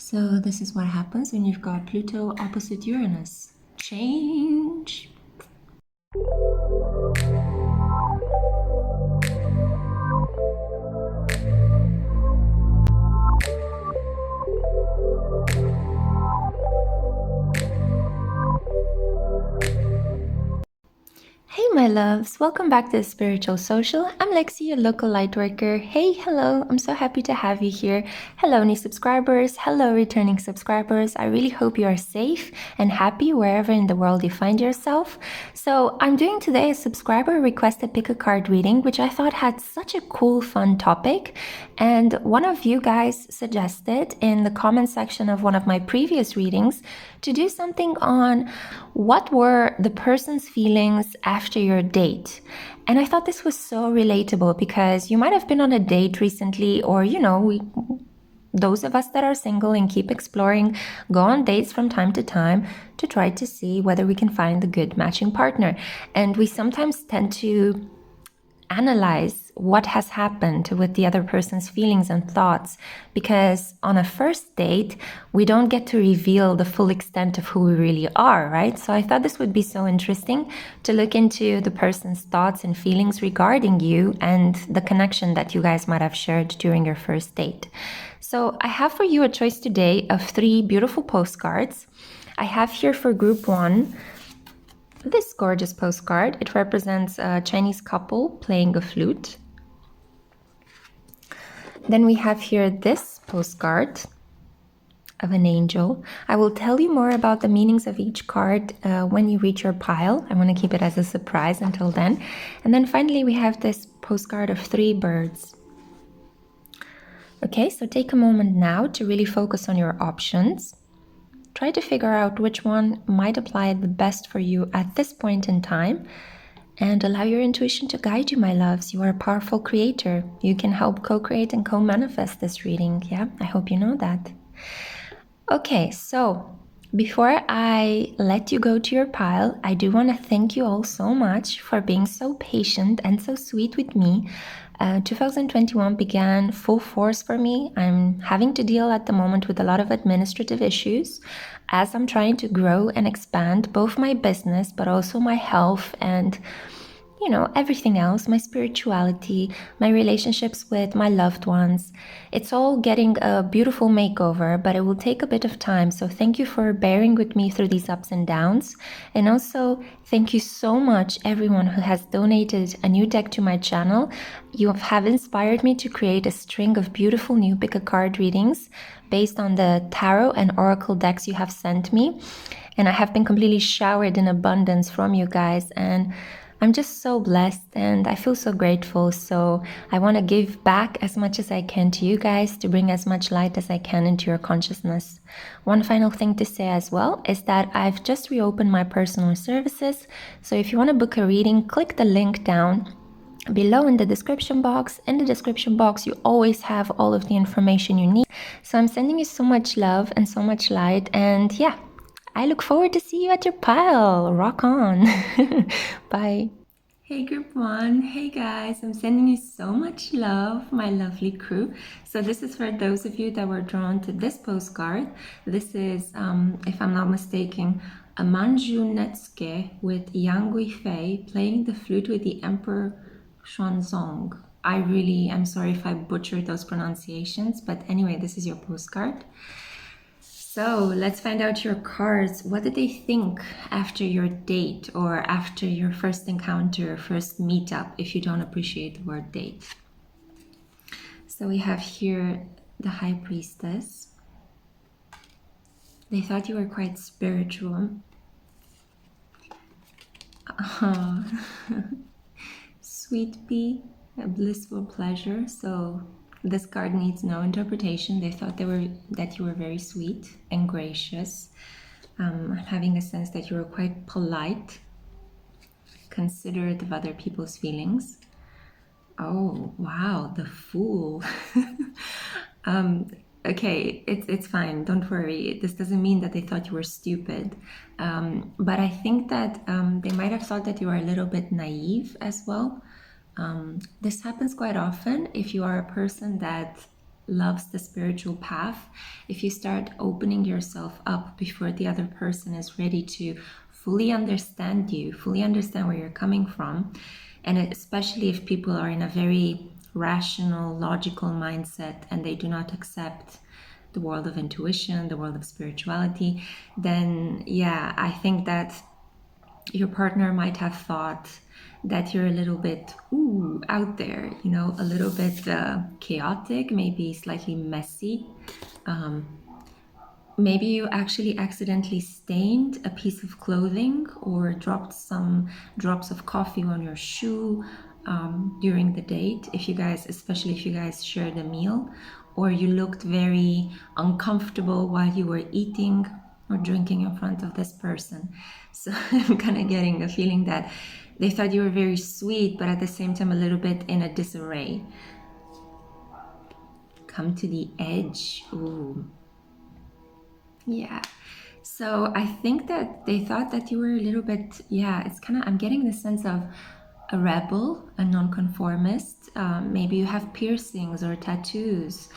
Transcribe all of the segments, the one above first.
So this is what happens when you've got Pluto opposite Uranus. Change. Hey my loves, welcome back to the Spiritual Social. I'm Lexi, your local light worker. Hey, hello, I'm so happy to have you here. Hello new subscribers, hello returning subscribers. I really hope you are safe and happy wherever in the world you find yourself. So I'm doing today a subscriber requested pick a card reading, which I thought had such a cool, fun topic. And one of you guys suggested in the comment section of one of my previous readings to do something on what were the person's feelings after your date. And I thought this was so relatable because you might have been on a date recently, or those of us that are single and keep exploring go on dates from time to time to try to see whether we can find the good matching partner. And we sometimes tend to analyze what has happened with the other person's feelings and thoughts, because on a first date we don't get to reveal the full extent of who we really are, right? So I thought this would be so interesting to look into the person's thoughts and feelings regarding you and the connection that you guys might have shared during your first date. So I have for you a choice today of 3 beautiful postcards. I have here for group 1 this gorgeous postcard. It represents a Chinese couple playing a flute. Then we have here this postcard of an angel. I will tell you more about the meanings of each card when you reach your pile. I want to keep it as a surprise until then. And then finally we have this postcard of 3 birds. Okay, so take a moment now to really focus on your options. Try to figure out which one might apply the best for you at this point in time, and allow your intuition to guide you, my loves. You are a powerful creator. You can help co-create and co-manifest this reading. Yeah, I hope you know that. Okay, so before I let you go to your pile, I do want to thank you all so much for being so patient and so sweet with me. 2021 began full force for me. I'm having to deal at the moment with a lot of administrative issues as I'm trying to grow and expand both my business, but also my health and everything else, my spirituality, my relationships with my loved ones. It's all getting a beautiful makeover, but it will take a bit of time. So thank you for bearing with me through these ups and downs. And also thank you so much, everyone who has donated a new deck to my channel. You have inspired me to create a string of beautiful new pick a card readings based on the tarot and oracle decks you have sent me. And I have been completely showered in abundance from you guys, and I'm just so blessed and I feel so grateful. So I want to give back as much as I can to you guys to bring as much light as I can into your consciousness. One final thing to say as well is that I've just reopened my personal services. So if you want to book a reading, click the link down below in the description box. In the description box, you always have all of the information you need. So I'm sending you so much love and so much light. And yeah, I look forward to see you at your pile. Rock on. Bye. Hey group 1, hey guys, I'm sending you so much love, my lovely crew. So this is for those of you that were drawn to this postcard. This is, if I'm not mistaken, a Manju Netsuke with Yang Guifei playing the flute with the Emperor Xuanzong. I'm sorry if I butchered those pronunciations, but anyway, this is your postcard. So let's find out your cards. What did they think after your date or after your first encounter, first meetup, if you don't appreciate the word date? So we have here the High Priestess. They thought you were quite spiritual. Sweet Pea, a blissful pleasure. So this card needs no interpretation. They thought that you were very sweet and gracious, having a sense that you were quite polite, considerate of other people's feelings. Oh, wow, the Fool. Okay, it's fine. Don't worry. This doesn't mean that they thought you were stupid. But I think that they might have thought that you were a little bit naive as well. This happens quite often if you are a person that loves the spiritual path, if you start opening yourself up before the other person is ready to fully understand you, fully understand where you're coming from, and especially if people are in a very rational, logical mindset and they do not accept the world of intuition, the world of spirituality, then yeah, I think that your partner might have thought that you're a little bit out there, you know, a little bit chaotic, maybe slightly messy. Maybe you actually accidentally stained a piece of clothing or dropped some drops of coffee on your shoe during the date, if you guys, especially if you guys shared a meal, or you looked very uncomfortable while you were eating or drinking in front of this person. So I'm kind of getting a feeling that they thought you were very sweet, but at the same time a little bit in a disarray. Come to the edge. Ooh. Yeah. So I think that they thought that you were a little bit, yeah, it's kind of, I'm getting the sense of a rebel, a nonconformist. Maybe you have piercings or tattoos,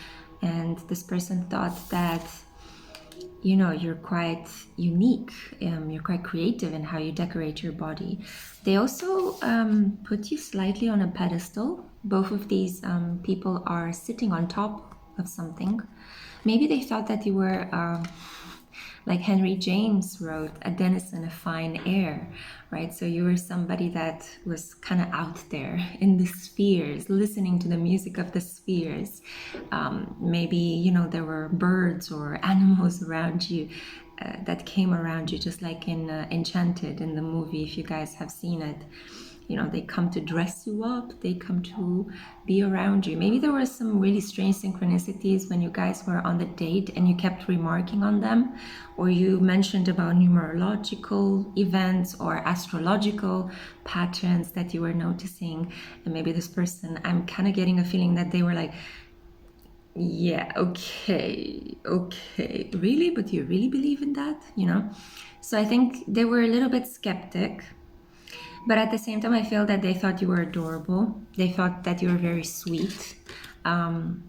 and this person thought that, you know, you're quite unique, you're quite creative in how you decorate your body. They also put you slightly on a pedestal. Both of these people are sitting on top of something. Maybe they thought that you were, like Henry James wrote, a denizen of fine air, right? So you were somebody that was kind of out there in the spheres, listening to the music of the spheres. Maybe, you know, there were birds or animals around you that came around you, just like in Enchanted, in the movie, if you guys have seen it. You know, they come to dress you up, they come to be around you. Maybe there were some really strange synchronicities when you guys were on the date and you kept remarking on them, or you mentioned about numerological events or astrological patterns that you were noticing. And maybe this person, I'm kind of getting a feeling that they were like, yeah, okay, really? But you really believe in that, you know? So I think they were a little bit skeptic. But at the same time, I feel that they thought you were adorable. They thought that you were very sweet. And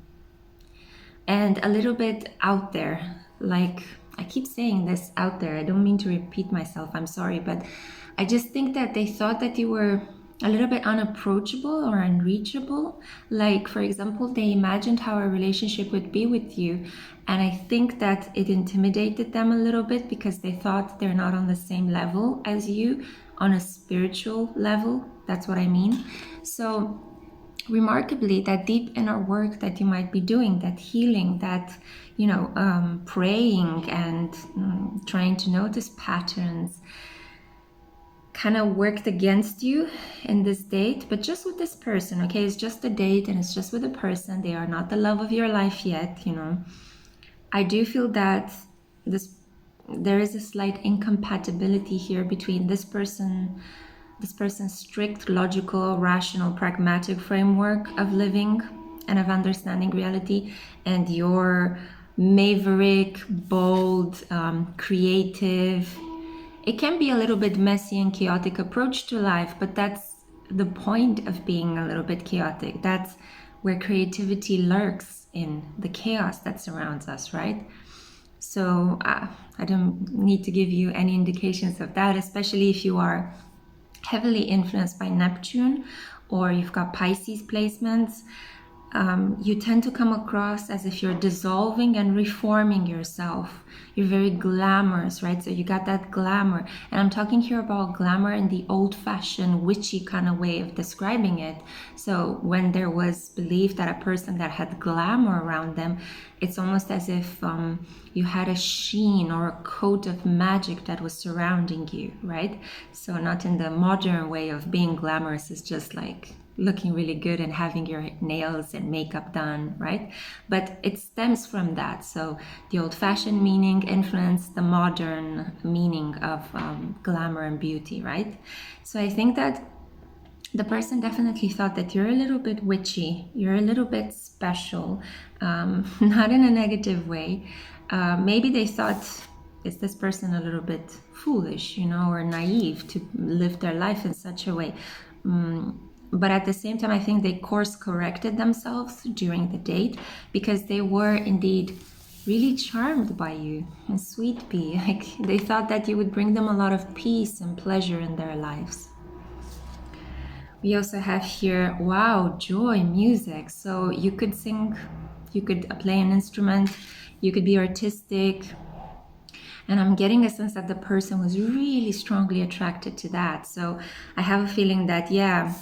a little bit out there. Like, I keep saying this, out there. I don't mean to repeat myself. I'm sorry. But I just think that they thought that you were a little bit unapproachable or unreachable. Like, for example, they imagined how a relationship would be with you. And I think that it intimidated them a little bit because they thought they're not on the same level as you, on a spiritual level. That's what I mean. So remarkably, that deep inner work that you might be doing, that healing, that, you know, praying and trying to notice patterns, kind of worked against you in this date, but just with this person, okay? It's just a date and it's just with a person. They are not the love of your life yet, you know. I do feel that there is a slight incompatibility here between this person's strict, logical, rational, pragmatic framework of living and of understanding reality, and your maverick, bold, creative, it can be a little bit messy and chaotic approach to life, but that's the point of being a little bit chaotic. That's where creativity lurks, in the chaos that surrounds us, right? So I don't need to give you any indications of that, especially if you are heavily influenced by Neptune or you've got Pisces placements. You tend to come across as if you're dissolving and reforming yourself. You're very glamorous, right? So you got that glamour. And I'm talking here about glamour in the old-fashioned, witchy kind of way of describing it. So when there was belief that a person that had glamour around them, it's almost as if you had a sheen or a coat of magic that was surrounding you, right? So not in the modern way of being glamorous, it's just like looking really good and having your nails and makeup done, right? But it stems from that. So the old-fashioned meaning influenced the modern meaning of glamour and beauty, right? So I think that the person definitely thought that you're a little bit witchy, you're a little bit special, not in a negative way. Maybe they thought, is this person a little bit foolish, you know, or naive to live their life in such a way? But at the same time, I think they course corrected themselves during the date, because they were indeed really charmed by you. And sweet bee, like they thought that you would bring them a lot of peace and pleasure in their lives. We also have here, wow, joy, music. So you could sing, you could play an instrument, you could be artistic. And I'm getting a sense that the person was really strongly attracted to that. So I have a feeling that, yeah,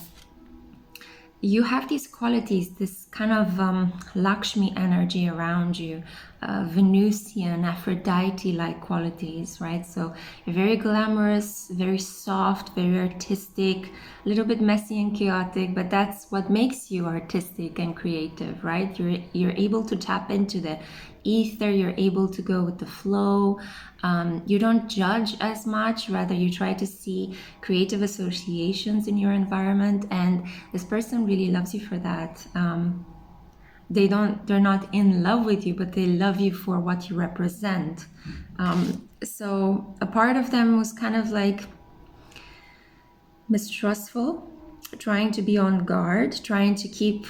you have these qualities, this kind of Lakshmi energy around you, Venusian, Aphrodite-like qualities, right? So you're very glamorous, very soft, very artistic, a little bit messy and chaotic, but that's what makes you artistic and creative, right? You're able to tap into the ether, you're able to go with the flow. You don't judge as much, rather you try to see creative associations in your environment, and this person really loves you for that. They're not in love with you, but they love you for what you represent. So a part of them was kind of like mistrustful, trying to be on guard, trying to keep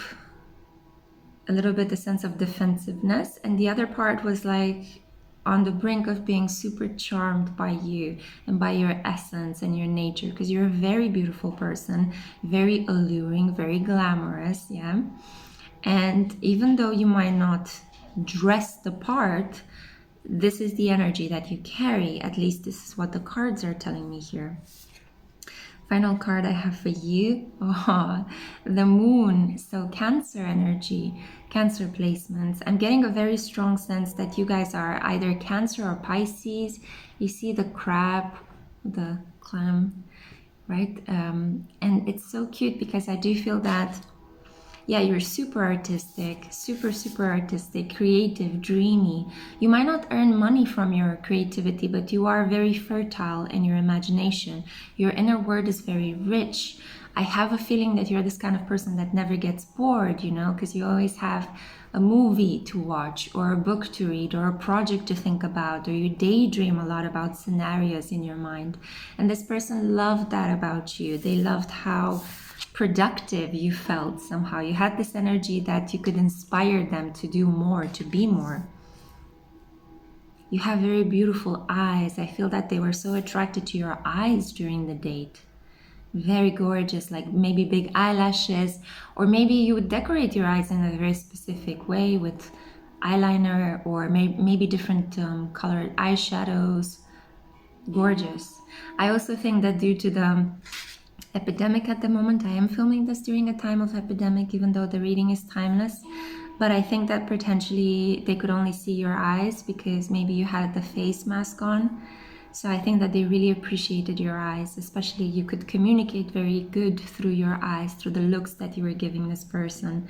a little bit the sense of defensiveness, and the other part was like on the brink of being super charmed by you and by your essence and your nature, because you're a very beautiful person, very alluring, very glamorous, yeah. And even though you might not dress the part, this is the energy that you carry. At least this is what the cards are telling me here. Final card I have for you, the moon. So Cancer energy, Cancer placements. I'm getting a very strong sense that you guys are either Cancer or Pisces. You see the crab, the clam, right? And it's so cute because I do feel that, yeah, you're super artistic, super artistic, creative, dreamy. You might not earn money from your creativity, but you are very fertile in your imagination. Your inner world is very rich. I have a feeling that you're this kind of person that never gets bored, you know, because you always have a movie to watch or a book to read or a project to think about, or you daydream a lot about scenarios in your mind. And this person loved that about you. They loved how productive you felt somehow. You had this energy that you could inspire them to do more, to be more. You have very beautiful eyes. I feel that they were so attracted to your eyes during the date. Very gorgeous, like maybe big eyelashes, or maybe you would decorate your eyes in a very specific way with eyeliner, or maybe different colored eyeshadows. Gorgeous. I also think that due to the epidemic at the moment, I am filming this during a time of epidemic, even though the reading is timeless, but I think that potentially they could only see your eyes because maybe you had the face mask on. So I think that they really appreciated your eyes, especially you could communicate very good through your eyes, through the looks that you were giving this person.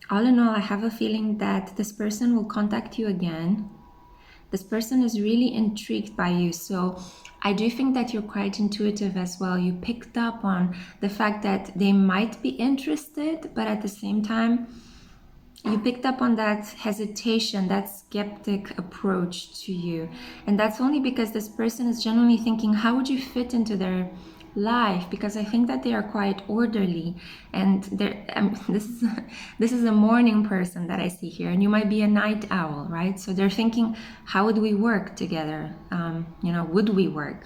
All in all, I have a feeling that this person will contact you again. This person is really intrigued by you. So I do think that you're quite intuitive as well. You picked up on the fact that they might be interested, but at the same time, you picked up on that hesitation, that skeptic approach to you. And that's only because this person is genuinely thinking, how would you fit into their life? Because I think that they are quite orderly, and this is a morning person that I see here, and you might be a night owl, right? So they're thinking, how would we work together? Would we work?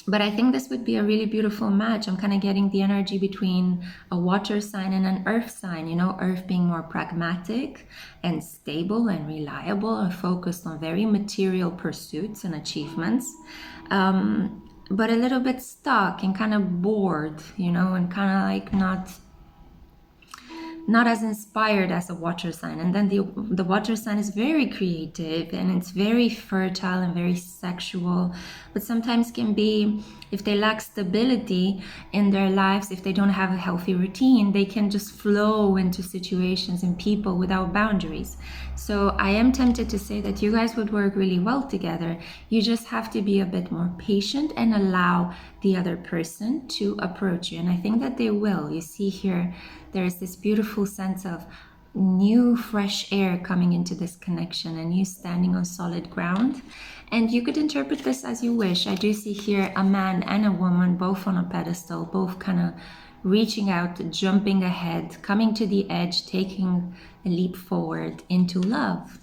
But I think this would be a really beautiful match. I'm kind of getting the energy between a water sign and an earth sign, earth being more pragmatic and stable and reliable and focused on very material pursuits and achievements. But a little bit stuck and kind of bored, and kind of like not as inspired as a water sign. And then the water sign is very creative and it's very fertile and very sexual, but sometimes can be, if they lack stability in their lives, if they don't have a healthy routine, they can just flow into situations and people without boundaries. So I am tempted to say that you guys would work really well together. You just have to be a bit more patient and allow the other person to approach you. And I think that they will. You see here, there is this beautiful sense of new fresh air coming into this connection and you standing on solid ground. And you could interpret this as you wish. I do see here a man and a woman both on a pedestal, both kind of reaching out, jumping ahead, coming to the edge, taking a leap forward into love.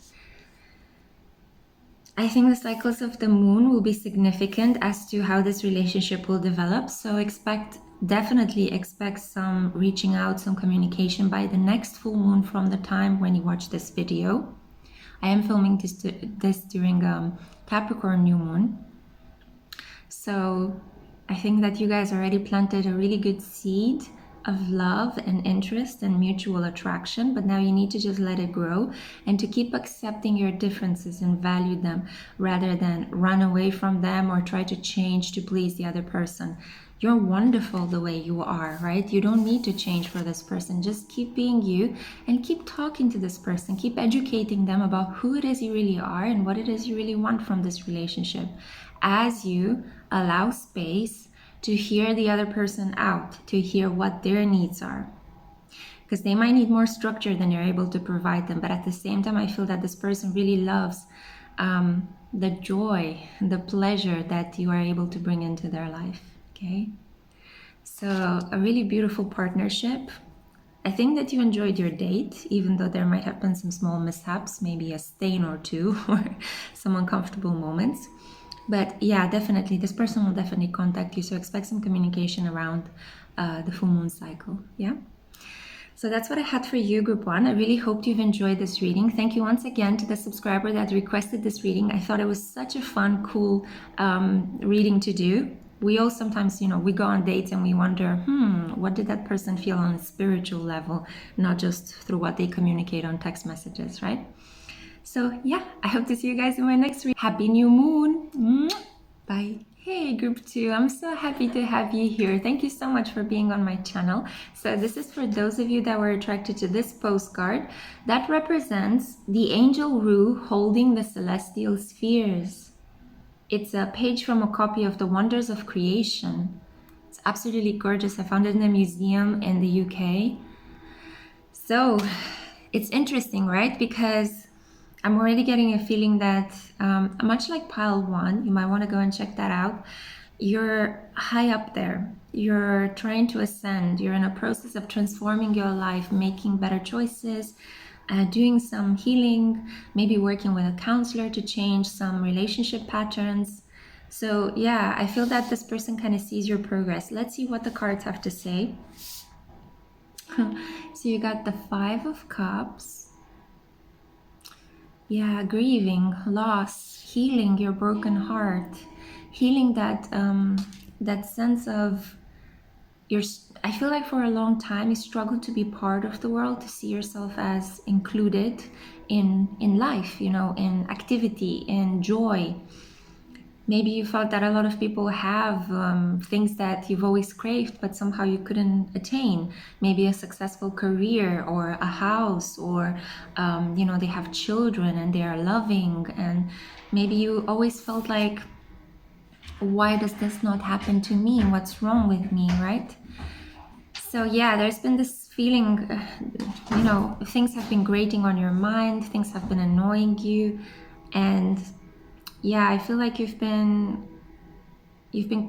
I think the cycles of the moon will be significant as to how this relationship will develop. So definitely expect some reaching out, some communication by the next full moon from the time when you watch this video. I am filming this during Capricorn new moon. So I think that you guys already planted a really good seed of love and interest and mutual attraction, but now you need to just let it grow and to keep accepting your differences and value them rather than run away from them or try to change to please the other person. You're wonderful the way you are, right? You don't need to change for this person. Just keep being you and keep talking to this person. Keep educating them about who it is you really are and what it is you really want from this relationship, as you allow space to hear the other person out, to hear what their needs are. Because they might need more structure than you're able to provide them. But at the same time, I feel that this person really loves the joy, the pleasure that you are able to bring into their life. Okay? So a really beautiful partnership. I think that you enjoyed your date, even though there might have been some small mishaps, maybe a stain or two or some uncomfortable moments. But yeah, definitely, this person will definitely contact you. So expect some communication around the full moon cycle. Yeah. So that's what I had for you, group one. I really hope you've enjoyed this reading. Thank you once again to the subscriber that requested this reading. I thought it was such a fun, cool reading to do. We all sometimes, we go on dates and we wonder, what did that person feel on a spiritual level, not just through what they communicate on text messages, right? So yeah, I hope to see you guys in my next reading. Happy new moon. Bye. Hey, group two, I'm so happy to have you here. Thank you so much for being on my channel. So this is for those of you that were attracted to this postcard. That represents the angel Ru holding the celestial spheres. It's a page from a copy of The Wonders of Creation. It's absolutely gorgeous. I found it in a museum in the UK. So it's interesting, right? Because I'm already getting a feeling that, much like pile one, you might want to go and check that out. You're high up there. You're trying to ascend. You're in a process of transforming your life, making better choices, doing some healing, maybe working with a counselor to change some relationship patterns. So yeah, I feel that this person kind of sees your progress. Let's see what the cards have to say. So you got the 5 of Cups. Yeah, grieving, loss, healing your broken heart, healing that that sense of I feel like for a long time you struggled to be part of the world, to see yourself as included in life, in activity, in joy. Maybe you felt that a lot of people have things that you've always craved, but somehow you couldn't attain. Maybe a successful career or a house, or, they have children and they are loving. And maybe you always felt like, why does this not happen to me? What's wrong with me, right? So yeah, there's been this feeling, things have been grating on your mind, things have been annoying you. And yeah, I feel like you've been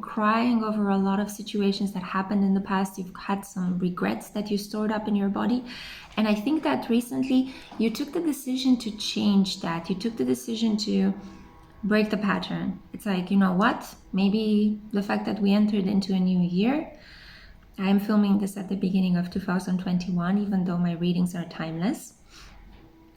crying over a lot of situations that happened in the past. You've had some regrets that you stored up in your body. And I think that recently you took the decision to change that. You took the decision to break the pattern. It's like, you know what? Maybe the fact that we entered into a new year, I'm filming this at the beginning of 2021, even though my readings are timeless.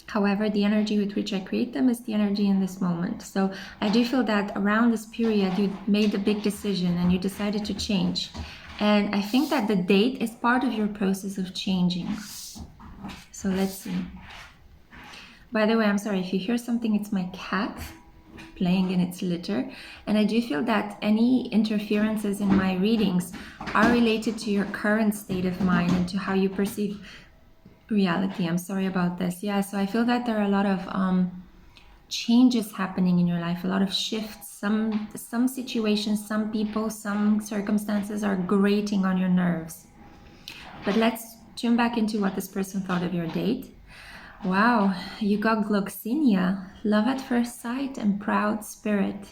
However, the energy with which I create them is the energy in this moment. So I do feel that around this period, you made a big decision and you decided to change. And I think that the date is part of your process of changing. So let's see. By the way, I'm sorry if you hear something, it's my cat playing in its litter. And I do feel that any interferences in my readings are related to your current state of mind and to how you perceive reality. I'm sorry about this. Yeah, so I feel that there are a lot of changes happening in your life, a lot of shifts. Some situations, some people, some circumstances are grating on your nerves. But let's tune back into what this person thought of your date. Wow, you got Gloxinia, love at first sight and proud spirit.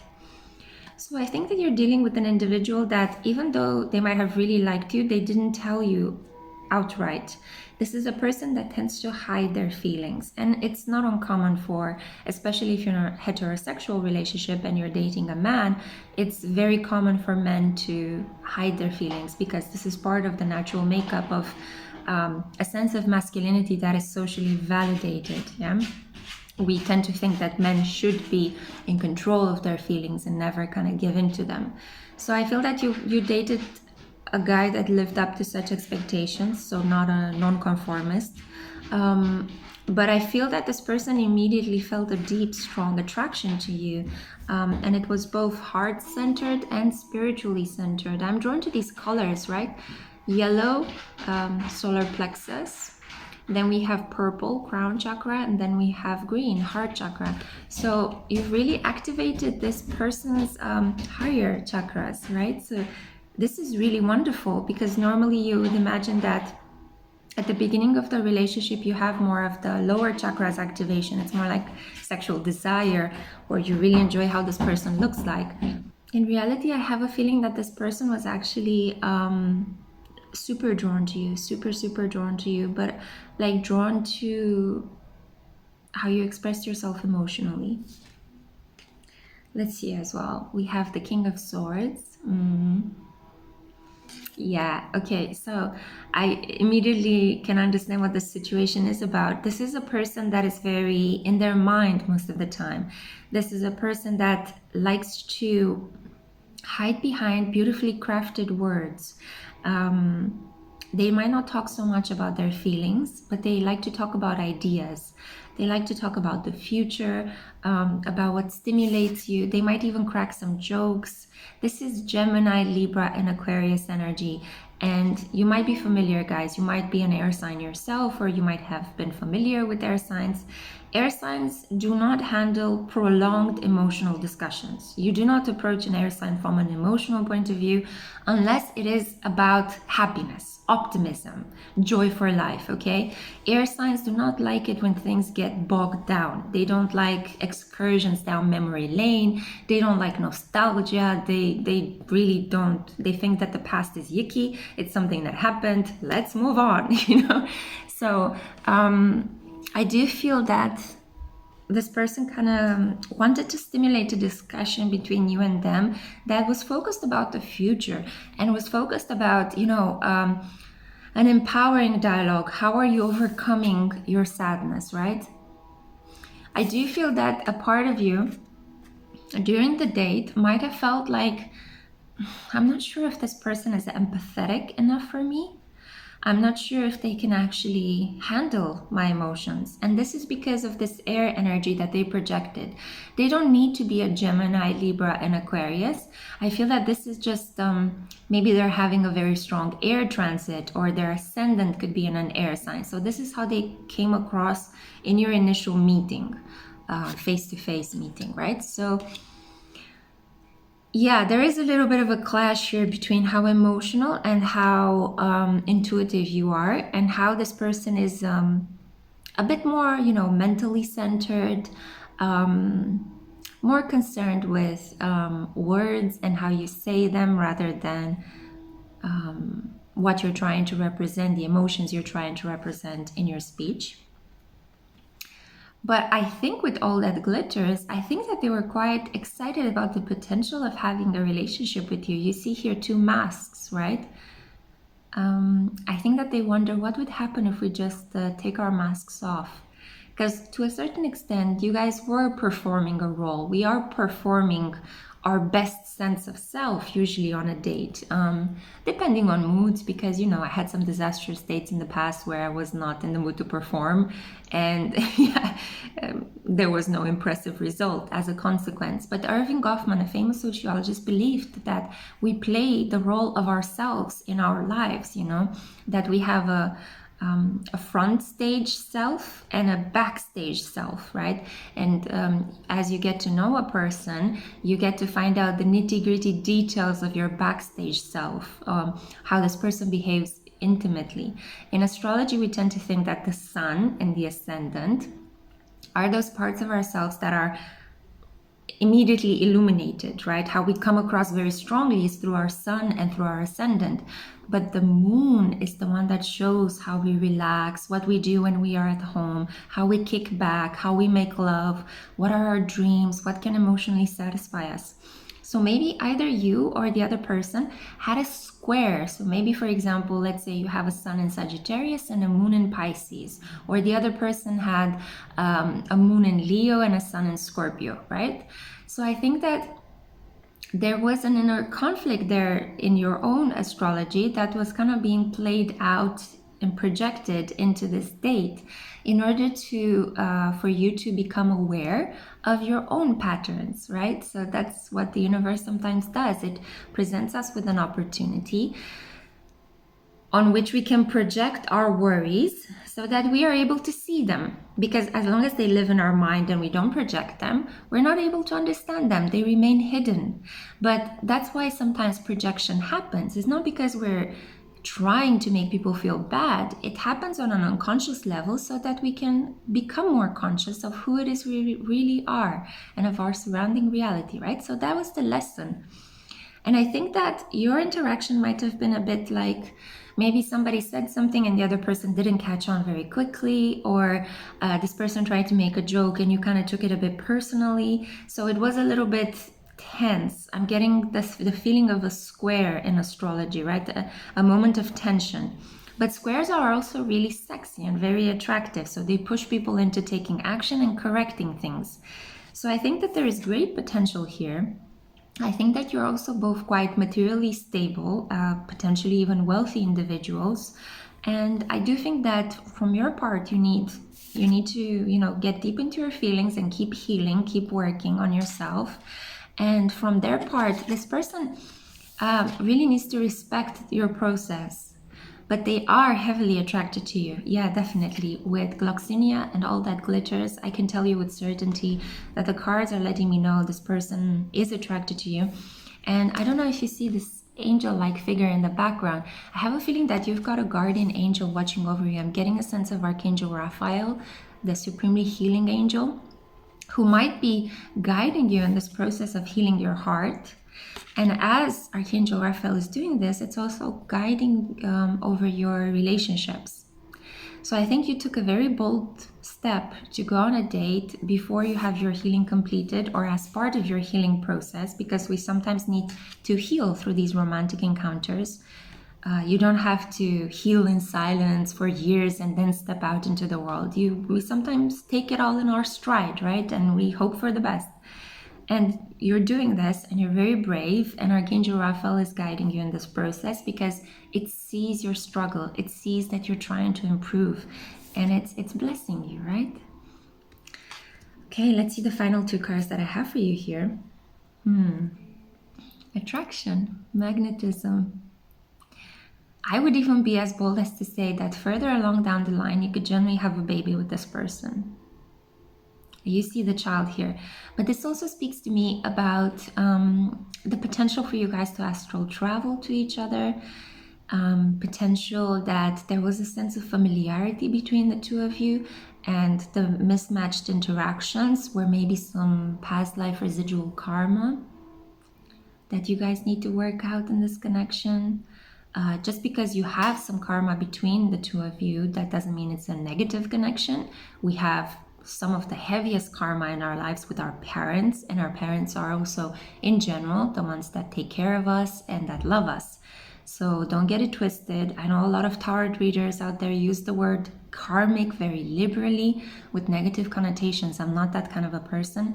So I think that you're dealing with an individual that, even though they might have really liked you, they didn't tell you outright. This is a person that tends to hide their feelings, and it's not uncommon for, especially if you're in a heterosexual relationship and you're dating a man, it's very common for men to hide their feelings, because this is part of the natural makeup of a sense of masculinity that is socially validated. Yeah, we tend to think that men should be in control of their feelings and never kind of give in to them. So I feel that you dated a guy that lived up to such expectations, so not a nonconformist. But I feel that this person immediately felt a deep, strong attraction to you. And it was both heart-centered and spiritually centered. I'm drawn to these colors, right? Yellow, solar plexus. Then we have purple, crown chakra, and then we have green, heart chakra. So you've really activated this person's higher chakras, right? So this is really wonderful, because normally you would imagine that at the beginning of the relationship, you have more of the lower chakras activation. It's more like sexual desire, or you really enjoy how this person looks like. In reality, I have a feeling that this person was actually super drawn to you, super drawn to you, but like drawn to how you express yourself emotionally. Let's see as well. We have the King of Swords. Yeah, okay, so I immediately can understand what the situation is about. This is a person that is very in their mind most of the time. This is a person that likes to hide behind beautifully crafted words. They might not talk so much about their feelings, but they like to talk about ideas. They like to talk about the future, about what stimulates you. They might even crack some jokes. This is Gemini, Libra, and Aquarius energy. And you might be familiar, guys. You might be an air sign yourself, or you might have been familiar with air signs. Air signs do not handle prolonged emotional discussions. You do not approach an air sign from an emotional point of view unless it is about happiness, optimism, joy for life, okay? Air signs do not like it when things get bogged down. They don't like excursions down memory lane. They don't like nostalgia. They really don't. They think that the past is yucky. It's something that happened. Let's move on, you know? So, I do feel that this person kind of wanted to stimulate a discussion between you and them that was focused about the future and was focused about, you know, an empowering dialogue. How are you overcoming your sadness, right? I do feel that a part of you during the date might have felt like, I'm not sure if this person is empathetic enough for me. I'm not sure if they can actually handle my emotions. And this is because of this air energy that they projected. They don't need to be a Gemini, Libra, and Aquarius. I feel that this is just, maybe they're having a very strong air transit, or their ascendant could be in an air sign. So this is how they came across in your initial meeting, face-to-face meeting, right? So yeah, there is a little bit of a clash here between how emotional and how intuitive you are, and how this person is a bit more, you know, mentally centered, more concerned with words and how you say them rather than what you're trying to represent, the emotions you're trying to represent in your speech. But I think with all that glitters, I think that they were quite excited about the potential of having a relationship with you. You see here 2 masks, right? I think that they wonder what would happen if we just take our masks off. Because to a certain extent, you guys were performing a role. We are performing our best sense of self usually on a date, depending on moods, because, you know, I had some disastrous dates in the past where I was not in the mood to perform, and yeah, there was no impressive result as a consequence. But Irving Goffman, a famous sociologist, believed that we play the role of ourselves in our lives, you know, that we have a front stage self and a backstage self, right? And as you get to know a person, you get to find out the nitty-gritty details of your backstage self, how this person behaves intimately. In astrology, we tend to think that the sun and the ascendant are those parts of ourselves that are immediately illuminated, right? How we come across very strongly is through our sun and through our ascendant. But the moon is the one that shows how we relax, what we do when we are at home, how we kick back, how we make love, what are our dreams, what can emotionally satisfy us. So maybe either you or the other person had a square. So maybe, for example, let's say you have a sun in Sagittarius and a moon in Pisces, or the other person had a moon in Leo and a sun in Scorpio, right? So I think that there was an inner conflict there in your own astrology that was kind of being played out and projected into this date in order to for you to become aware of your own patterns, right? So that's what the universe sometimes does. It presents us with an opportunity on which we can project our worries so that we are able to see them. Because as long as they live in our mind and we don't project them, we're not able to understand them. They remain hidden. But that's why sometimes projection happens. It's not because we're trying to make people feel bad. It happens on an unconscious level so that we can become more conscious of who it is we really are and of our surrounding reality, right? So that was the lesson. And I think that your interaction might have been a bit like maybe somebody said something and the other person didn't catch on very quickly, or this person tried to make a joke and you kind of took it a bit personally. So it was a little bit tense. I'm getting the feeling of a square in astrology, right? A moment of tension. But squares are also really sexy and very attractive. So they push people into taking action and correcting things. So I think that there is great potential here. I think that you're also both quite materially stable, potentially even wealthy individuals. And I do think that from your part, you need to, get deep into your feelings and keep healing, keep working on yourself. And from their part, this person really needs to respect your process. But they are heavily attracted to you. Yeah, definitely. With gloxinia and all that glitters, I can tell you with certainty that the cards are letting me know this person is attracted to you. And I don't know if you see this angel-like figure in the background. I have a feeling that you've got a guardian angel watching over you. I'm getting a sense of Archangel Raphael, the supremely healing angel, who might be guiding you in this process of healing your heart. And as Archangel Raphael is doing this, it's also guiding over your relationships. So I think you took a very bold step to go on a date before you have your healing completed or as part of your healing process, because we sometimes need to heal through these romantic encounters. You don't have to heal in silence for years and then step out into the world. We sometimes take it all in our stride, right? And we hope for the best. And you're doing this and you're very brave, and Archangel Raphael is guiding you in this process because it sees your struggle. It sees that you're trying to improve, and it's blessing you, right? Okay, let's see the final two cards that I have for you here. Attraction, magnetism. I would even be as bold as to say that further along down the line, you could generally have a baby with this person. You see the child here. But this also speaks to me about the potential for you guys to astral travel to each other, potential that there was a sense of familiarity between the two of you, and the mismatched interactions were maybe some past life residual karma that you guys need to work out in this connection. Just because you have some karma between the two of you, that doesn't mean it's a negative connection. We have some of the heaviest karma in our lives with our parents, and our parents are also, in general, the ones that take care of us and that love us. So don't get it twisted. I know a lot of tarot readers out there use the word karmic very liberally with negative connotations. I'm not that kind of a person.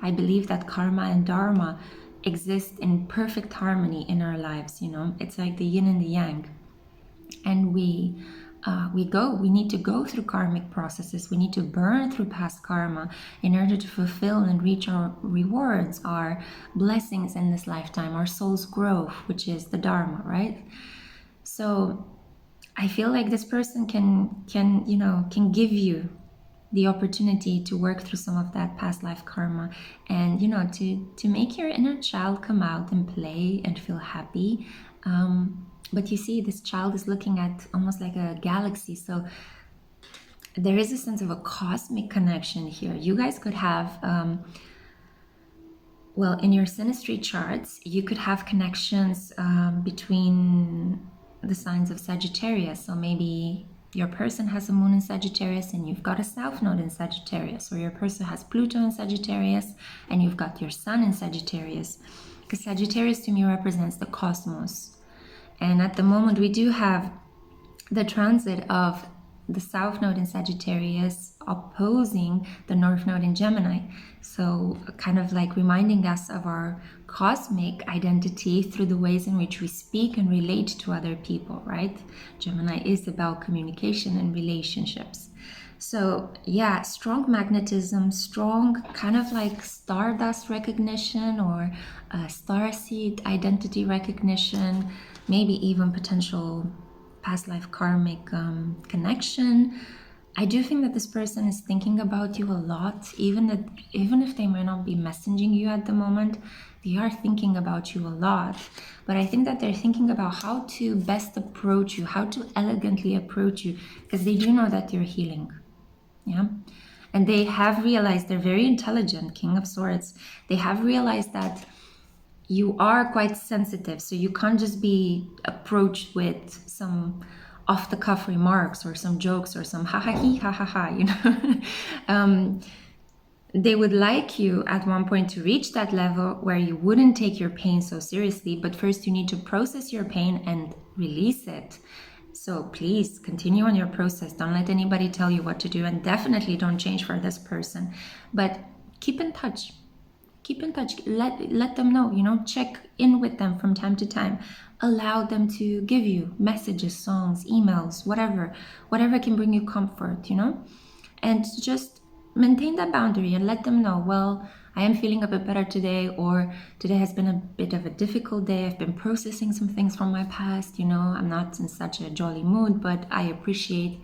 I believe that karma and dharma exist in perfect harmony in our lives. It's like the yin and the yang, and we need to go through karmic processes. We need to burn through past karma in order to fulfill and reach our rewards, our blessings in this lifetime, our soul's growth, which is the dharma, right? So I feel like this person can give you the opportunity to work through some of that past life karma, and to make your inner child come out and play and feel happy. But you see, this child is looking at almost like a galaxy. So there is a sense of a cosmic connection here. You guys could have Well, in your synastry charts, you could have connections between the signs of Sagittarius. So maybe your person has a moon in Sagittarius and you've got a south node in Sagittarius, or your person has Pluto in Sagittarius and you've got your sun in Sagittarius. Because Sagittarius to me represents the cosmos. And at the moment, we do have the transit of the south node in Sagittarius opposing the north node in Gemini. So kind of like reminding us of our cosmic identity through the ways in which we speak and relate to other people, right? Gemini is about communication and relationships. So yeah, strong magnetism, strong kind of like stardust recognition or starseed identity recognition, maybe even potential past life karmic connection. I do think that this person is thinking about you a lot, even if they might not be messaging you at the moment, they are thinking about you a lot. But I think that they're thinking about how to best approach you, how to elegantly approach you, because they do know that you're healing. Yeah. And they have realized, they're very intelligent, King of Swords. They have realized that you are quite sensitive, so you can't just be approached with some off-the-cuff remarks or some jokes or some ha-ha-ha, you know. They would like you at one point to reach that level where you wouldn't take your pain so seriously, but first you need to process your pain and release it. So please continue on your process. Don't let anybody tell you what to do, and definitely don't change for this person. But keep in touch. Keep in touch. Let them know, you know, check in with them from time to time. Allow them to give you messages, songs, emails, whatever can bring you comfort, you know. And just maintain that boundary and let them know, well, I am feeling a bit better today, or today has been a bit of a difficult day. I've been processing some things from my past, you know, I'm not in such a jolly mood, but I appreciate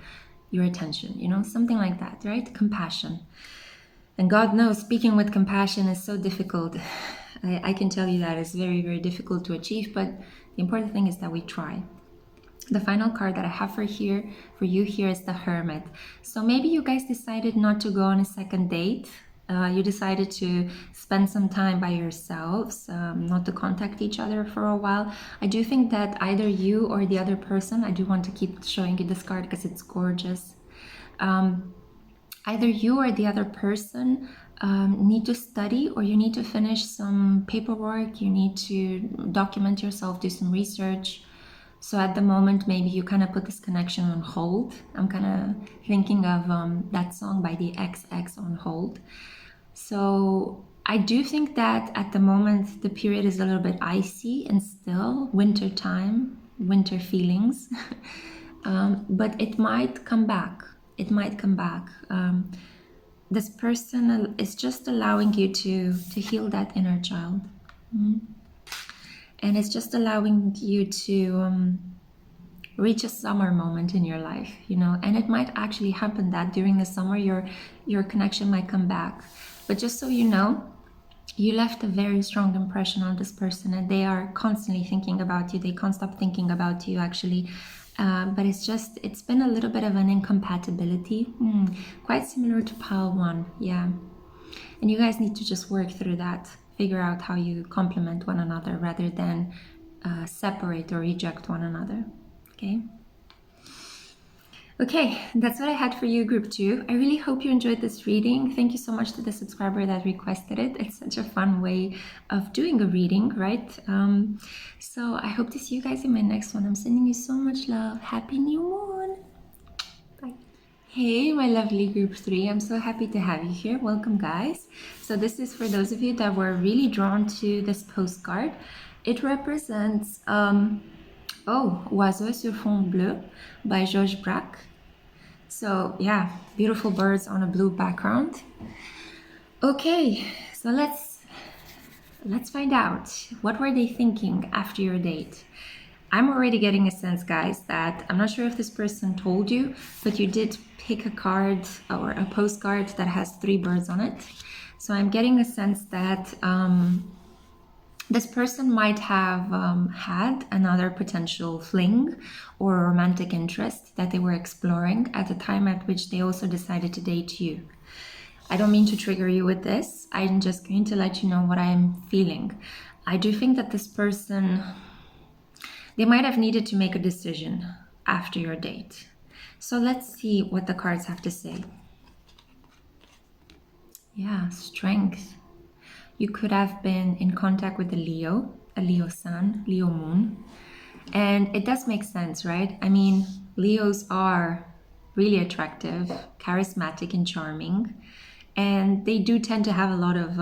your attention, you know, something like that, right? Compassion. And God knows, speaking with compassion is so difficult. I can tell you that it's very, very difficult to achieve, but the important thing is that we try. The final card that I have for you here is the Hermit. So maybe you guys decided not to go on a second date. You decided to spend some time by yourselves, not to contact each other for a while. I do think that either you or the other person, I do want to keep showing you this card because it's gorgeous. Either you or the other person need to study, or you need to finish some paperwork, you need to document yourself, do some research. So at the moment, maybe you kind of put this connection on hold. I'm kind of thinking of that song by the XX, On Hold. So I do think that at the moment, the period is a little bit icy and still winter time, winter feelings, but it might come back. It might come back. This person is just allowing you to heal that inner child. And it's just allowing you to reach a summer moment in your life, you know, and it might actually happen that during the summer your connection might come back. But just so you know, you left a very strong impression on this person, and they are constantly thinking about you. They can't stop thinking about you, actually. But it's been a little bit of an incompatibility, quite similar to pile 1, yeah. And you guys need to just work through that, figure out how you complement one another rather than separate or reject one another, okay? Okay, that's what I had for you, group 2. I really hope you enjoyed this reading. Thank you so much to the subscriber that requested it. It's such a fun way of doing a reading, right? So I hope to see you guys in my next one. I'm sending you so much love. Happy new moon. Bye. Hey, my lovely group 3. I'm so happy to have you here. Welcome, guys. So this is for those of you that were really drawn to this postcard. It represents Oiseau sur fond bleu by Georges Braque. So yeah, beautiful birds on a blue background. Okay, so let's find out. What were they thinking after your date? I'm already getting a sense, guys, that I'm not sure if this person told you, but you did pick a card or a postcard that has 3 birds on it. So I'm getting a sense that this person might have had another potential fling or romantic interest that they were exploring at the time at which they also decided to date you. I don't mean to trigger you with this. I'm just going to let you know what I'm feeling. I do think that this person, they might have needed to make a decision after your date. So let's see what the cards have to say. Yeah, strength. You could have been in contact with a Leo Sun, Leo Moon. And it does make sense, right? I mean, Leos are really attractive, charismatic, and charming. And they do tend to have a lot of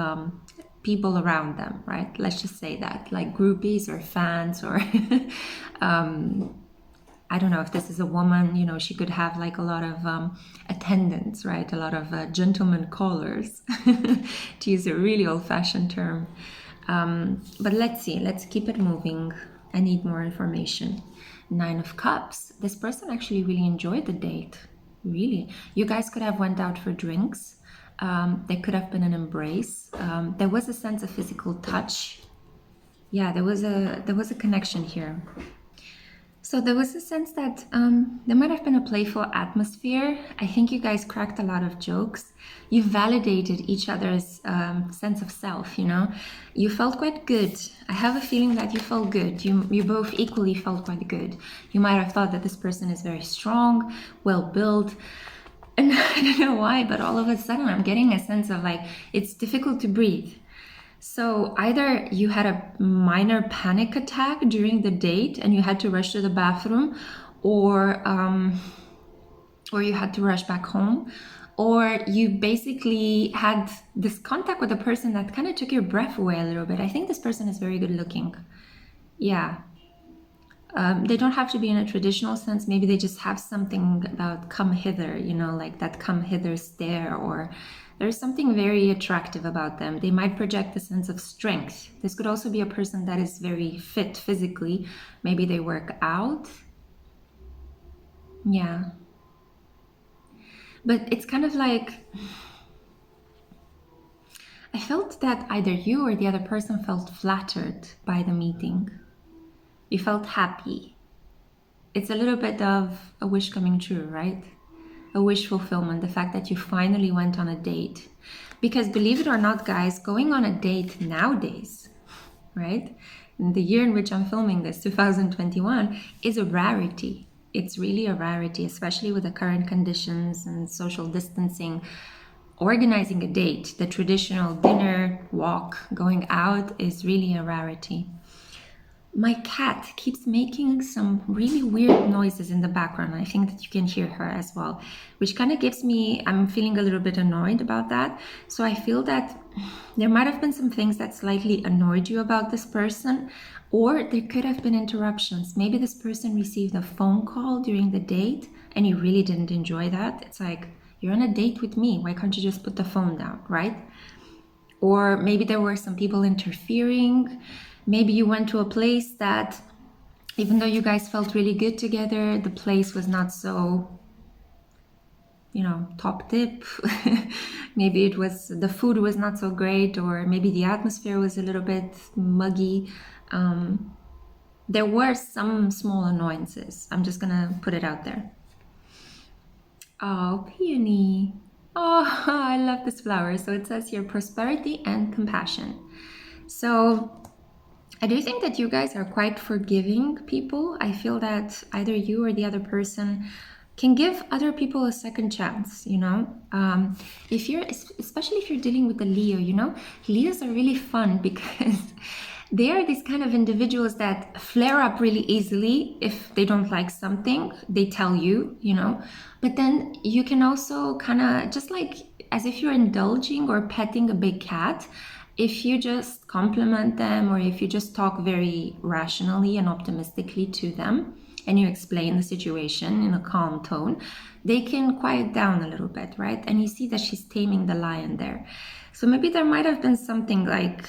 people around them, right? Let's just say that, like groupies or fans or I don't know if this is a woman, you know, she could have like a lot of attendants, right? A lot of gentlemen callers, to use a really old-fashioned term. But let's see, let's keep it moving. I need more information. 9 of Cups. This person actually really enjoyed the date. Really. You guys could have went out for drinks. There could have been an embrace. There was a sense of physical touch. Yeah, there was a connection here. So there was a sense that there might have been a playful atmosphere. I think you guys cracked a lot of jokes. You validated each other's sense of self, you know. You felt quite good. I have a feeling that you felt good. You both equally felt quite good. You might have thought that this person is very strong, well-built. And I don't know why, but all of a sudden I'm getting a sense of like, it's difficult to breathe. So either you had a minor panic attack during the date and you had to rush to the bathroom, or you had to rush back home, or you basically had this contact with a person that kind of took your breath away a little bit. I think this person is very good looking. Yeah. They don't have to be in a traditional sense. Maybe they just have something about come hither, you know, like that come hither stare, or there's something very attractive about them. They might project a sense of strength. This could also be a person that is very fit physically. Maybe they work out. Yeah. But it's kind of like, I felt that either you or the other person felt flattered by the meeting. You felt happy. It's a little bit of a wish coming true, right? A wish fulfillment, the fact that you finally went on a date. Because believe it or not, guys, going on a date nowadays, right? In the year in which I'm filming this, 2021, is a rarity. It's really a rarity, especially with the current conditions and social distancing. Organizing a date, the traditional dinner, walk, going out is really a rarity. My cat keeps making some really weird noises in the background. I think that you can hear her as well, which kind of gives me, I'm feeling a little bit annoyed about that. So I feel that there might have been some things that slightly annoyed you about this person, or there could have been interruptions. Maybe this person received a phone call during the date and you really didn't enjoy that. It's like, you're on a date with me. Why can't you just put the phone down, right? Or maybe there were some people interfering. Maybe you went to a place that, even though you guys felt really good together, the place was not so, you know, top tip. Maybe it was, the food was not so great, or maybe the atmosphere was a little bit muggy. There were some small annoyances. I'm just gonna put it out there. Oh, peony. Oh, I love this flower. So it says here prosperity and compassion. So I do think that you guys are quite forgiving people. I feel that either you or the other person can give other people a second chance, you know? If you're, especially if you're dealing with a Leo, you know, Leos are really fun because they are these kind of individuals that flare up really easily if they don't like something. They tell you, you know, but then you can also kind of, just like as if you're indulging or petting a big cat, if you just compliment them, or if you just talk very rationally and optimistically to them, and you explain the situation in a calm tone, they can quiet down a little bit, right? And you see that she's taming the lion there. So maybe there might have been something like,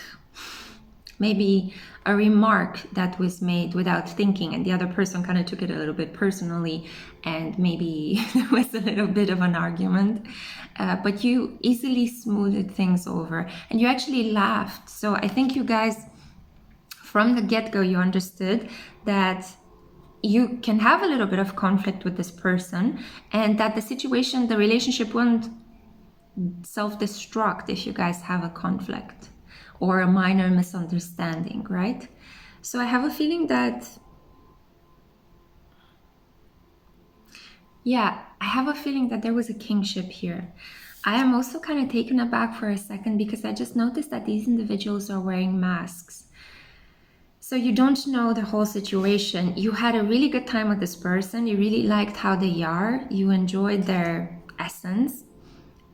maybe a remark that was made without thinking, and the other person kind of took it a little bit personally, and maybe there was a little bit of an argument, but you easily smoothed things over and you actually laughed. So I think you guys, from the get-go, you understood that you can have a little bit of conflict with this person, and that the situation, the relationship won't self-destruct if you guys have a conflict or a minor misunderstanding, right? So I have a feeling that, yeah, I have a feeling that there was a kingship here. I am also kind of taken aback for a second because I just noticed that these individuals are wearing masks. So you don't know the whole situation. You had a really good time with this person. You really liked how they are. You enjoyed their essence,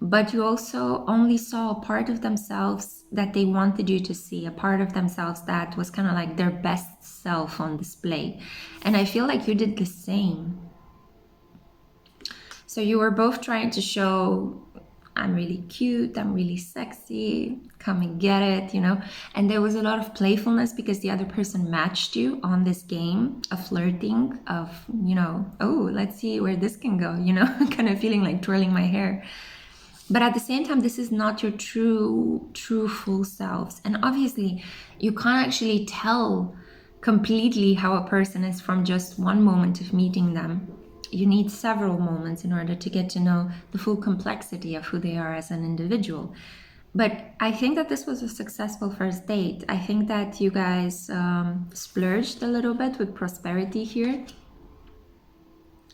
but you also only saw a part of themselves that they wanted you to see, a part of themselves that was kind of like their best self on display. And I feel like you did the same. So you were both trying to show, I'm really cute, I'm really sexy, come and get it, you know? And there was a lot of playfulness because the other person matched you on this game of flirting, of, you know, oh, let's see where this can go, you know? Kind of feeling like twirling my hair. But at the same time, this is not your true full selves. And obviously, you can't actually tell completely how a person is from just one moment of meeting them. You need several moments in order to get to know the full complexity of who they are as an individual. But I think that this was a successful first date. I think that you guys splurged a little bit with prosperity here.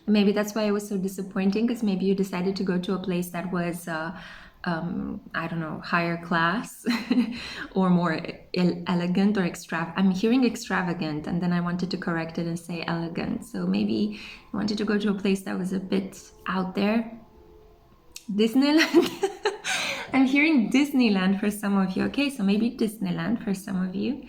Maybe that's why it was so disappointing, because maybe you decided to go to a place that was, I don't know, higher class or more elegant or extravagant. I'm hearing extravagant, and then I wanted to correct it and say elegant. So maybe you wanted to go to a place that was a bit out there. Disneyland. I'm hearing Disneyland for some of you. Okay, so maybe Disneyland for some of you.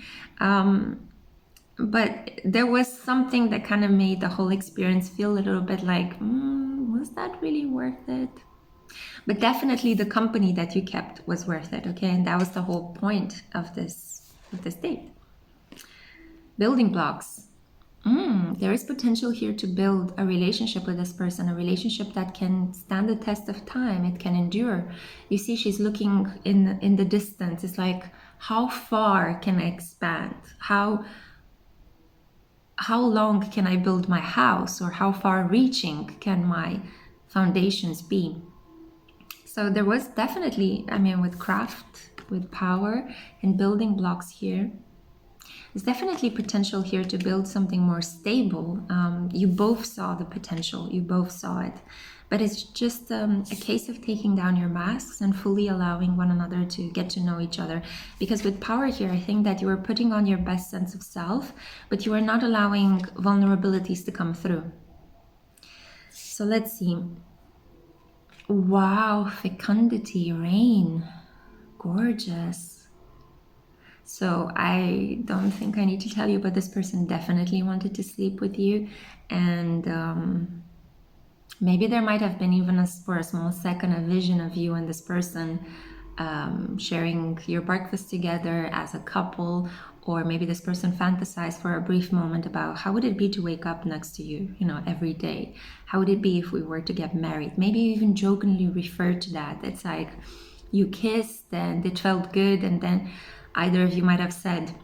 But there was something that kind of made the whole experience feel a little bit like, was that really worth it? But definitely the company that you kept was worth it, okay? And that was the whole point of this date. Building blocks. There is potential here to build a relationship with this person, a relationship that can stand the test of time. It can endure. You see, she's looking in the distance. It's like, how far can I expand? How long can I build my house, or how far reaching can my foundations be? So there was definitely, I mean, with craft, with power and building blocks here, there's definitely potential here to build something more stable. You both saw the potential, you both saw it. But it's just a case of taking down your masks and fully allowing one another to get to know each other. Because with power here, I think that you are putting on your best sense of self, but you are not allowing vulnerabilities to come through. So let's see. Wow, fecundity, rain, gorgeous. So I don't think I need to tell you, but this person definitely wanted to sleep with you. And maybe there might have been even for a small second a vision of you and this person sharing your breakfast together as a couple, or maybe this person fantasized for a brief moment about how would it be to wake up next to you, you know, every day? How would it be if we were to get married? Maybe you even jokingly referred to that. It's like you kissed and it felt good, and then either of you might have said,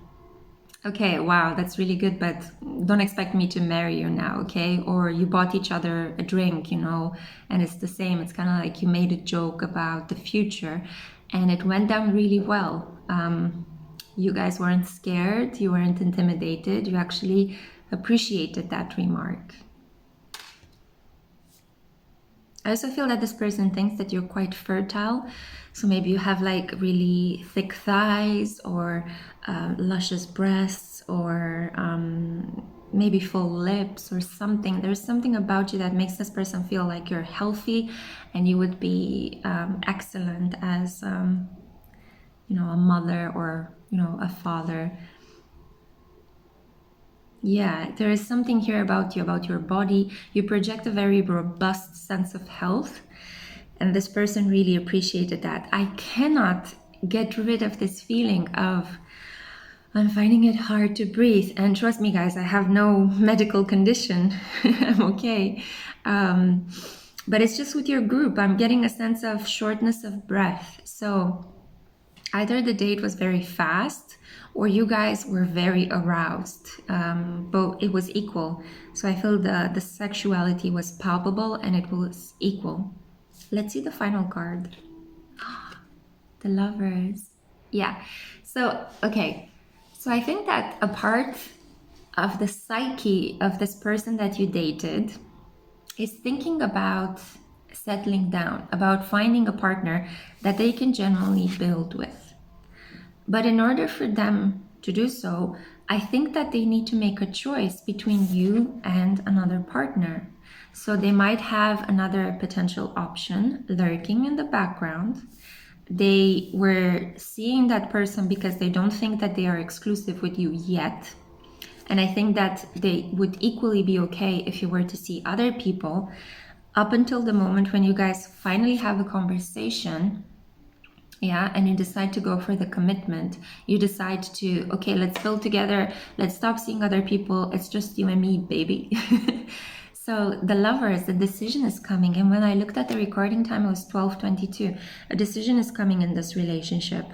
okay, wow, that's really good, but don't expect me to marry you now, okay? Or you bought each other a drink, you know, and it's the same. It's kind of like you made a joke about the future, and it went down really well. You guys weren't scared, you weren't intimidated, you actually appreciated that remark. I also feel that this person thinks that you're quite fertile. So maybe you have like really thick thighs, or luscious breasts, or maybe full lips or something. There's something about you that makes this person feel like you're healthy and you would be excellent as, you know, a mother, or, you know, a father. Yeah, there is something here about you, about your body. You project a very robust sense of health, and this person really appreciated that. I cannot get rid of this feeling of, I'm finding it hard to breathe. And trust me, guys, I have no medical condition. I'm okay. But it's just with your group, I'm getting a sense of shortness of breath. So either the date was very fast, or you guys were very aroused, but it was equal. So I feel the sexuality was palpable and it was equal. Let's see the final card. The Lovers. Yeah. So, okay. So I think that a part of the psyche of this person that you dated is thinking about settling down, about finding a partner that they can genuinely build with. But in order for them to do so, I think that they need to make a choice between you and another partner. So they might have another potential option lurking in the background. They were seeing that person because they don't think that they are exclusive with you yet. And I think that they would equally be okay if you were to see other people up until the moment when you guys finally have a conversation. Yeah, and you decide to go for the commitment. You decide to, okay, let's build together. Let's stop seeing other people. It's just you and me, baby. So the Lovers, the decision is coming. And when I looked at the recording time, it was 12:22. A decision is coming in this relationship.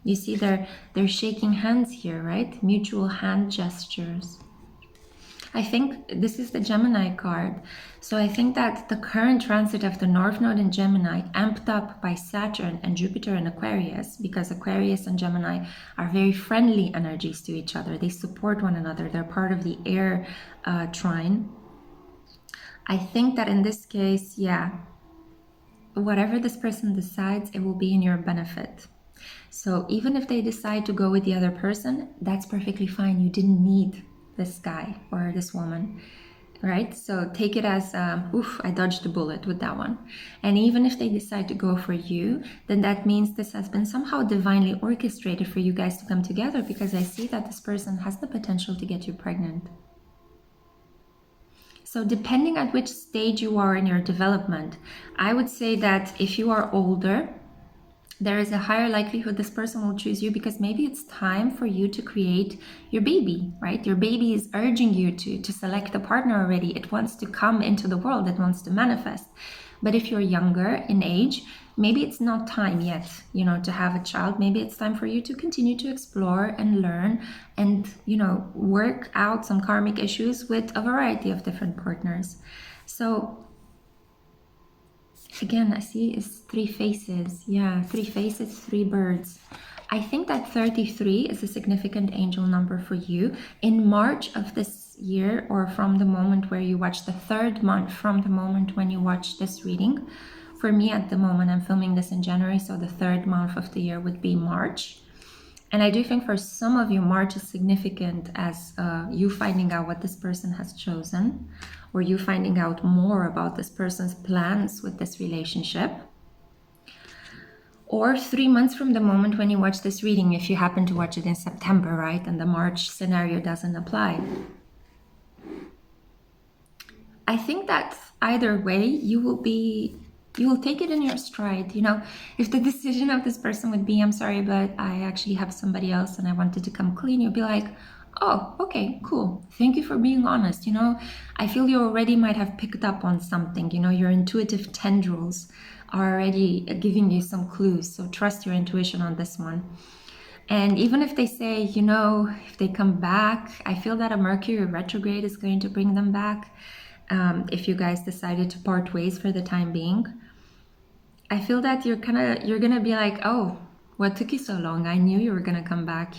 You see, they're shaking hands here, right? Mutual hand gestures. I think this is the Gemini card. So I think that the current transit of the North Node in Gemini, amped up by Saturn and Jupiter in Aquarius, because Aquarius and Gemini are very friendly energies to each other. They support one another. They're part of the air trine. I think that in this case, yeah, whatever this person decides, it will be in your benefit. So even if they decide to go with the other person, that's perfectly fine. You didn't need this guy or this woman, right? So take it as, oof, I dodged the bullet with that one. And even if they decide to go for you, then that means this has been somehow divinely orchestrated for you guys to come together, because I see that this person has the potential to get you pregnant. So depending at which stage you are in your development, I would say that if you are older, there is a higher likelihood this person will choose you because maybe it's time for you to create your baby, right? Your baby is urging you to select a partner already. It wants to come into the world. It wants to manifest. But if you're younger in age, maybe it's not time yet, to have a child. Maybe it's time for you to continue to explore and learn and, work out some karmic issues with a variety of different partners. So again, I see is 3 faces. Yeah, 3 faces, 3 birds. I think that 33 is a significant angel number for you. In March of this year, or from the moment where you watch the 3rd month, from the moment when you watch this reading. For me at the moment, I'm filming this in January, so the 3rd month of the year would be March. And I do think for some of you, March is significant as you finding out what this person has chosen, or you finding out more about this person's plans with this relationship. Or 3 months from the moment when you watch this reading, if you happen to watch it in September, right? And the March scenario doesn't apply. I think that either way, you will take it in your stride. If the decision of this person would be, I'm sorry, but I actually have somebody else and I wanted to come clean, you'll be like, oh, okay, cool. Thank you for being honest. I feel you already might have picked up on something. Your intuitive tendrils are already giving you some clues. So trust your intuition on this one. And even if they say, if they come back, I feel that a Mercury retrograde is going to bring them back. If you guys decided to part ways for the time being, I feel that you're gonna be like, oh, what took you so long? I knew you were gonna come back,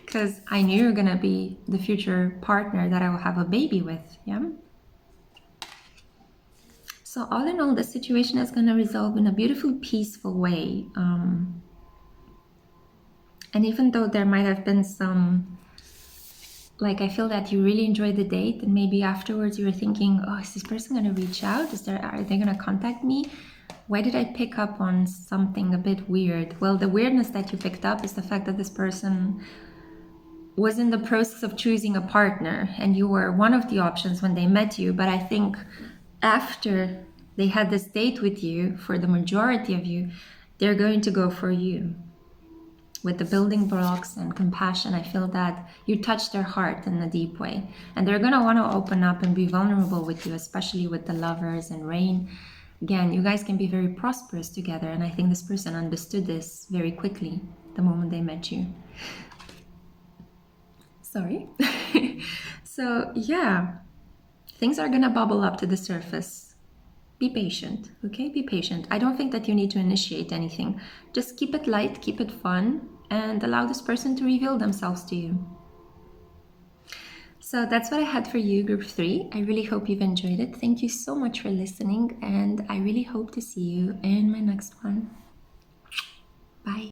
because I knew you were gonna be the future partner that I will have a baby with. Yeah. So all in all, the situation is gonna resolve in a beautiful, peaceful way. And even though there might have been some, I feel that you really enjoyed the date, and maybe afterwards you were thinking, oh, is this person gonna reach out? Are they gonna contact me? Why did I pick up on something a bit weird? Well, the weirdness that you picked up is the fact that this person was in the process of choosing a partner and you were one of the options when they met you. But I think after they had this date with you, for the majority of you, they're going to go for you. With the building blocks and compassion, I feel that you touched their heart in a deep way. And they're going to want to open up and be vulnerable with you, especially with the Lovers and Rain. Again, you guys can be very prosperous together, and I think this person understood this very quickly the moment they met you. Sorry. So yeah, things are gonna bubble up to the surface. be patient, okay? Be patient. I don't think that you need to initiate anything. Just keep it light, keep it fun, and allow this person to reveal themselves to you. So that's what I had for you, group 3. I really hope you've enjoyed it. Thank you so much for listening, and I really hope to see you in my next one. Bye.